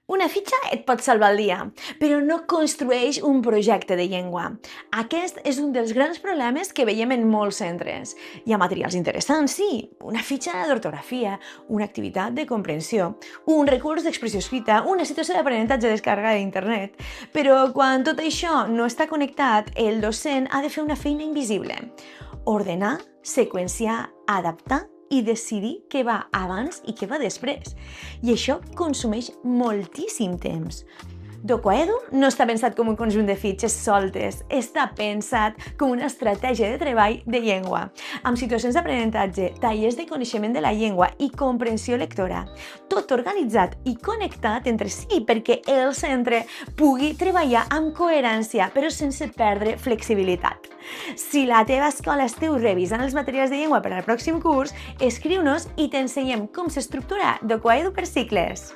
Una fitxa et pot salvar el dia, però no construeix un projecte de llengua. Aquest és un dels grans problemes que veiem en molts centres. Hi ha materials interessants, sí, una fitxa d'ortografia, una activitat de comprensió, un recurs d'expressió escrita, una situació d'aprenentatge descarregada d'internet. Però quan tot això no està connectat, el docent ha de fer una feina invisible. Ordenar, seqüenciar, adaptar i decidir què va abans i què va després. I això consumeix moltíssim temps. DocuEdu no està pensat com un conjunt de fitxes soltes, està pensat com una estratègia de treball de llengua, amb situacions d'aprenentatge, tallers de coneixement de la llengua i comprensió lectora. Tot organitzat i connectat entre si perquè el centre pugui treballar amb coherència, però sense perdre flexibilitat. Si la teva escola esteu revisant els materials de llengua per al pròxim curs, escriu-nos i t'ensenyem com s'estructura DocuEdu per cicles.